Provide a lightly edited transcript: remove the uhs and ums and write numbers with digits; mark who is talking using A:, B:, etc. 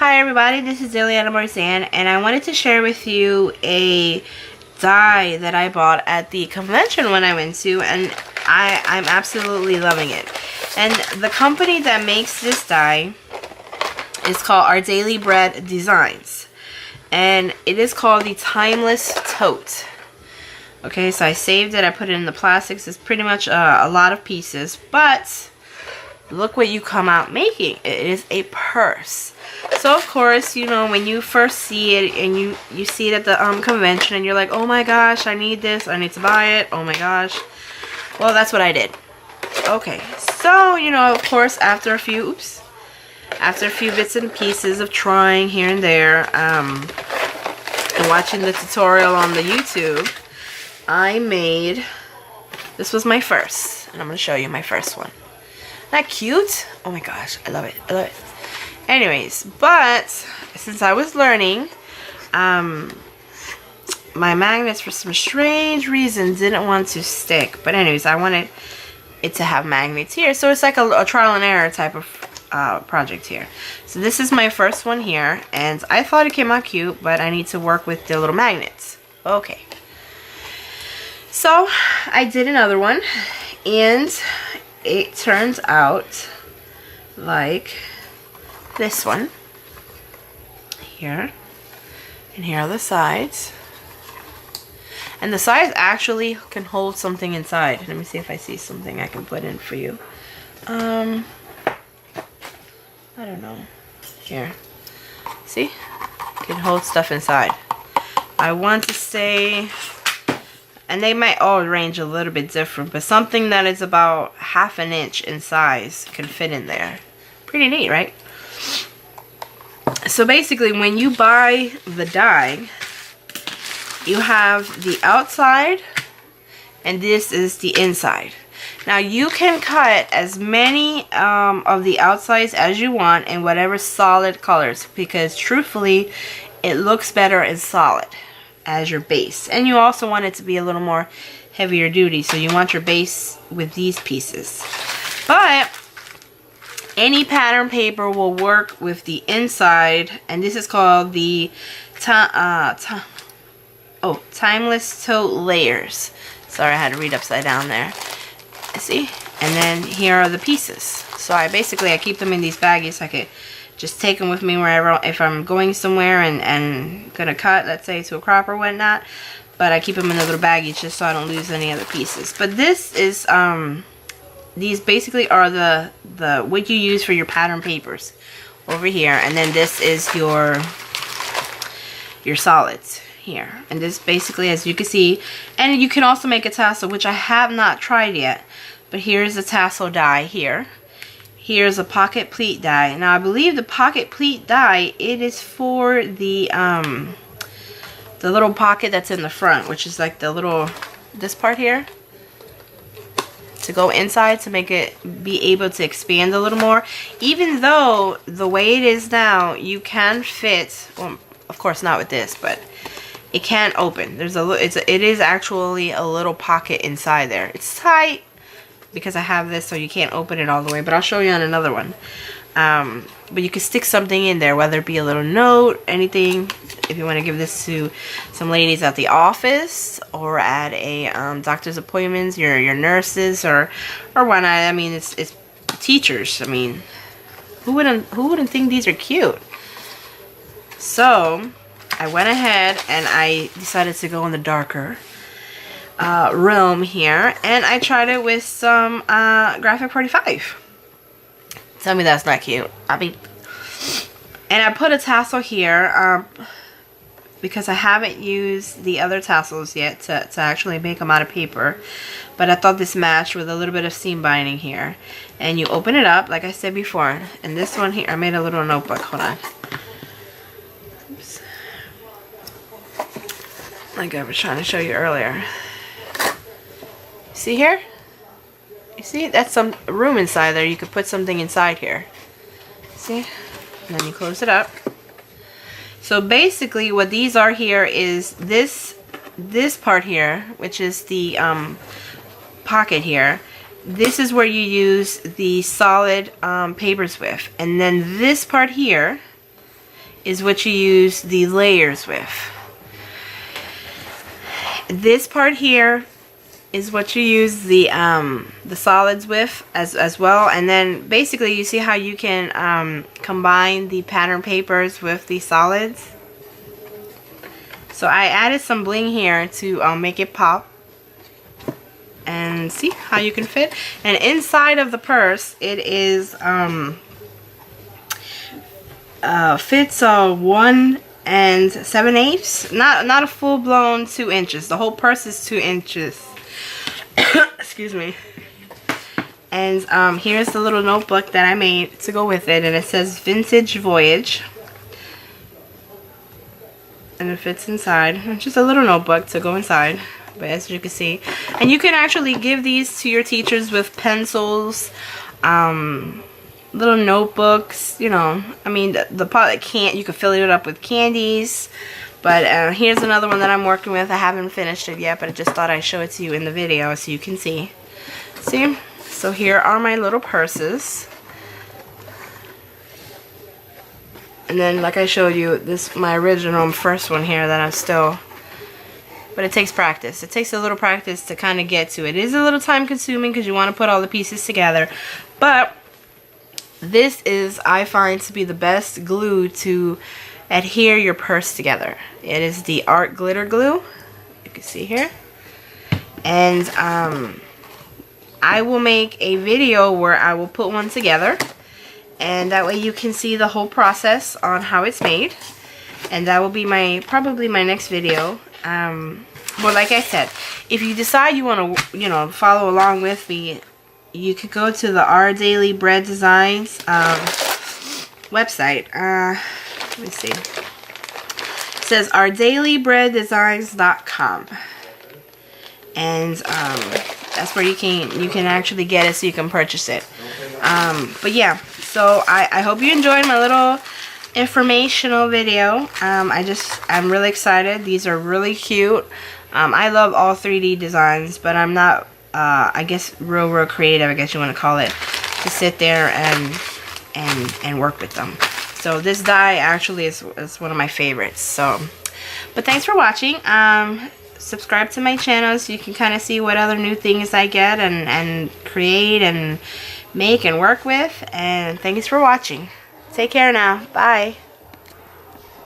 A: Hi everybody, this is diecuts, and I wanted to share with you a die that I bought at the convention when I went to, and I'm absolutely loving it. And the company that makes this die is called Our Daily Bread Designs, and it is called the Timeless Tote. Okay, so I saved it, I put it in the plastics. It's pretty much a lot of pieces, but look what you come out making. It is a purse. So of course, you know, when you first see it and you see it at the convention and you're like, oh my gosh, I need this, I need to buy it, oh my gosh. Well, that's what I did. Okay, so you know, of course, after a few bits and pieces of trying here and there, and watching the tutorial on the YouTube, I made, this was my first, and I'm going to show you my first one. Isn't that cute? Oh my gosh, I love it, I love it. Anyways, but since I was learning, my magnets for some strange reason didn't want to stick. But anyways, I wanted it to have magnets here, so it's like a trial and error type of project here. So this is my first one here, and I thought it came out cute, but I need to work with the little magnets. Okay. So I did another one, and it turns out like this one here, and here are the sides, and the sides actually can hold something inside. Let me see if I see something I can put in for you. I don't know. Here, see, can hold stuff inside. I want to say, and they might all range a little bit different, but something that is about ½ an inch in size can fit in there. Pretty neat, right? So basically, when you buy the die, you have the outside, and this is the inside. Now you can cut as many of the outsides as you want in whatever solid colors, because truthfully, it looks better in solid as your base. And you also want it to be a little more heavier duty, so you want your base with these pieces. But any pattern paper will work with the inside, and this is called the Timeless Tote Layers. Sorry, I had to read upside down there. See? And then here are the pieces. So I keep them in these baggies so I could just take them with me wherever, if I'm going somewhere and gonna cut, let's say, to a crop or whatnot. But I keep them in the little baggies just so I don't lose any other pieces. But this is these basically are the what you use for your pattern papers over here, and then this is your solids here. And this basically, as you can see, and you can also make a tassel, which I have not tried yet, but here's a tassel die here. Here's a pocket pleat die. Now I believe the pocket pleat die, it is for the little pocket that's in the front, which is like the little, this part here, to go inside to make it be able to expand a little more. Even though the way it is now, you can fit, well, of course not with this, but it can open. There's it is actually a little pocket inside there. It's tight because I have this, so you can't open it all the way, but I'll show you on another one. But you can stick something in there, whether it be a little note, anything. If you want to give this to some ladies at the office or at a doctor's appointments, your nurses or whatnot. I mean, it's teachers. I mean, who wouldn't think these are cute? So I went ahead and I decided to go in the darker realm here, and I tried it with some graphic 45. Tell me that's not cute. And I put a tassel here because I haven't used the other tassels yet to actually make them out of paper. But I thought this matched with a little bit of seam binding here. And you open it up, like I said before. And this one here, I made a little notebook. Hold on. Oops. Like I was trying to show you earlier. See here? You see, that's some room inside there. You could put something inside here. See? And then you close it up. So basically what these are here is this part here, which is the pocket here. This is where you use the solid papers with. And then this part here is what you use the layers with. This part here is what you use the solids with as well. And then basically you see how you can combine the pattern papers with the solids. So I added some bling here to make it pop. And see how you can fit. And inside of the purse, it is fits 1 7/8. Not a full blown 2 inches. The whole purse is 2 inches. Excuse me. And here's the little notebook that I made to go with it, and it says Vintage Voyage. And it fits inside. It's just a little notebook to go inside. But as you can see, and you can actually give these to your teachers with pencils, little notebooks, you know. I mean, the part that can't, you can fill it up with candies. But here's another one that I'm working with. I haven't finished it yet, but I just thought I'd show it to you in the video so you can see. See? So here are my little purses. And then, like I showed you, this my original first one here that I'm still... But it takes practice. It takes a little practice to kind of get to it. It is a little time consuming because you want to put all the pieces together. But this is, I find, to be the best glue to adhere your purse together. It is the Art Glitter Glue. You can see here. And I will make a video where I will put one together. And that way you can see the whole process on how it's made. And that will be probably my next video. Well, like I said, if you decide you want to, you know, follow along with me, you could go to the Our Daily Bread Designs website. Let me see. It says ourdailybreaddesigns.com, and that's where you can actually get it, so you can purchase it. But yeah, so I hope you enjoyed my little informational video. I'm really excited. These are really cute. I love all 3D designs, but I'm not I guess real creative, I guess you want to call it, to sit there and work with them. So this die actually is one of my favorites. So, but thanks for watching. Subscribe to my channel so you can kind of see what other new things I get and create and make and work with. And thanks for watching. Take care now. Bye.